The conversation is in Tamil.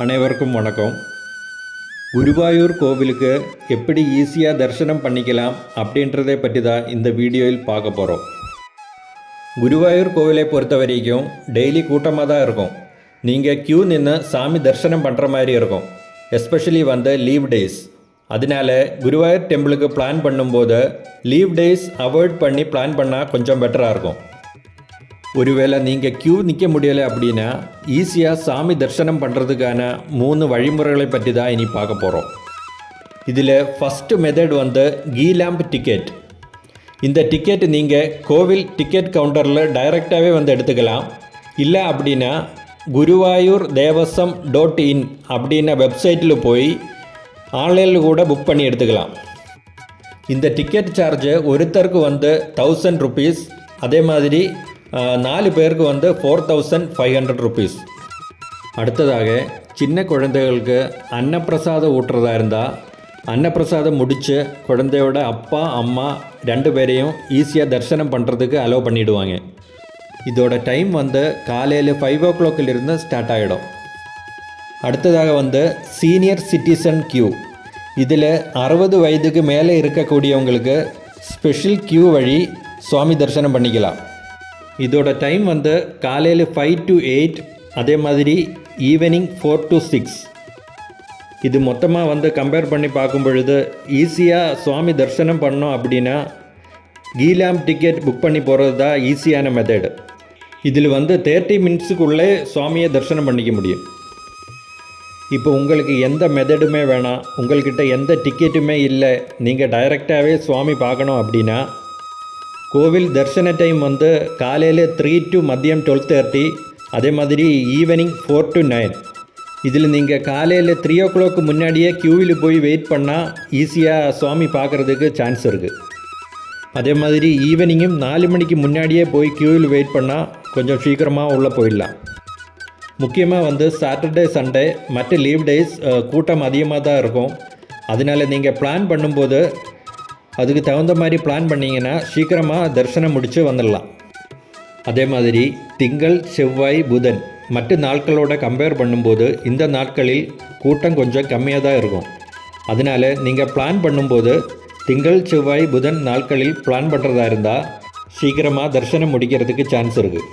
அனைவருக்கும் வணக்கம். குருவாயூர் கோவிலுக்கு எப்படி ஈஸியாக தரிசனம் பண்ணிக்கலாம் அப்படின்றதை பற்றி தான் இந்த வீடியோவில் பார்க்க போகிறோம். குருவாயூர் கோவிலை பொறுத்த வரைக்கும் டெய்லி கூட்டமாக தான் இருக்கும். நீங்கள் க்யூ நின்று சாமி தரிசனம் பண்ணுற மாதிரி இருக்கும். Especially leave days. அதனால குருவாயூர் டெம்பிளுக்கு பிளான் பண்ணும்போது லீவ் டேஸ் அவாய்ட் பண்ணி பிளான் பண்ணால் கொஞ்சம் பெட்டராக இருக்கும். ஒருவேளை நீங்கள் க்யூ நிற்க முடியலை அப்படின்னா ஈஸியாக சாமி தரிசனம் பண்ணுறதுக்கான 3 வழிமுறைகளை பற்றி தான் இனி பார்க்க போகிறோம். இதில் ஃபஸ்ட்டு மெத்தட் கீ லேம்ப் டிக்கெட். இந்த டிக்கெட் நீங்கள் கோவில் டிக்கெட் கவுண்டரில் டைரெக்டாகவே எடுத்துக்கலாம். இல்லை அப்படின்னா குருவாயூர் தேவசம் .in அப்படின்ன வெப்சைட்டில் போய் ஆன்லைனில் கூட புக் பண்ணி எடுத்துக்கலாம். இந்த டிக்கெட் சார்ஜு ஒருத்தருக்கு 1000 rupees. அதே மாதிரி 4 பேருக்கு 4500 rupees. அடுத்ததாக சின்ன குழந்தைகளுக்கு அன்னப்பிரசாதம் ஊட்டுறதா இருந்தால் அன்னப்பிரசாதம் முடித்து குழந்தையோட அப்பா அம்மா 2 பேரையும் ஈஸியாக தரிசனம் பண்ணுறதுக்கு அலோவ் பண்ணிவிடுவாங்க. இதோட டைம் காலையில் 5 o'clock ஸ்டார்ட் ஆகிடும். அடுத்ததாக சீனியர் சிட்டிசன் க்யூ. இதில் 60 வயதுக்கு மேலே இருக்கக்கூடியவங்களுக்கு ஸ்பெஷல் க்யூ வழி சுவாமி தரிசனம் பண்ணிக்கலாம். இதோட டைம் காலையில் 5 to 8, அதே மாதிரி ஈவினிங் 4 to 6. இது மொத்தமாக கம்பேர் பண்ணி பார்க்கும் பொழுது ஈஸியாக சுவாமி தரிசனம் பண்ணோம் அப்படின்னா கீ லேம்ப் டிக்கெட் புக் பண்ணி போகிறது தான் ஈஸியான மெத்தடு. இதில் 30 minutesக்குள்ளே சுவாமியை தரிசனம் பண்ணிக்க முடியும். இப்போ உங்களுக்கு எந்த மெத்தடுமே வேணாம், உங்கள்கிட்ட எந்த டிக்கெட்டுமே இல்லை, நீங்கள் டைரெக்டாகவே சுவாமி பார்க்கணும் அப்படின்னா கோவில் தரிசன டைம் காலையில் 3 to மதியம் 12:30, அதே மாதிரி ஈவினிங் 4 to 9. இதில் நீங்கள் காலையில் 3 o'clock முன்னாடியே க்யூவில் போய் வெயிட் பண்ணால் ஈஸியாக சுவாமி பார்க்குறதுக்கு சான்ஸ் இருக்குது. அதே மாதிரி ஈவினிங்கும் 4 மணிக்கு முன்னாடியே போய் க்யூவில் வெயிட் பண்ணால் கொஞ்சம் சீக்கிரமாக உள்ளே போயிடலாம். முக்கியமாக சாட்டர்டே சண்டே மற்ற லீவ் டேஸ் கூட்டம் அதிகமாக தான் இருக்கும். அதனால் நீங்கள் பிளான் பண்ணும்போது அதுக்கு தகுந்த மாதிரி பிளான் பண்ணிங்கன்னா சீக்கிரமாக தரிசனம் முடித்து வந்துடலாம். அதே மாதிரி திங்கள் செவ்வாய் புதன் மற்ற நாட்களோட கம்பேர் பண்ணும்போது இந்த நாட்களில் கூட்டம் கொஞ்சம் கம்மியாக தான் இருக்கும். அதனால் நீங்கள் பிளான் பண்ணும்போது திங்கள் செவ்வாய் புதன் நாட்களில் பிளான் பண்ணுறதா இருந்தால் சீக்கிரமாக தரிசனம் முடிக்கிறதுக்கு சான்ஸ் இருக்குது.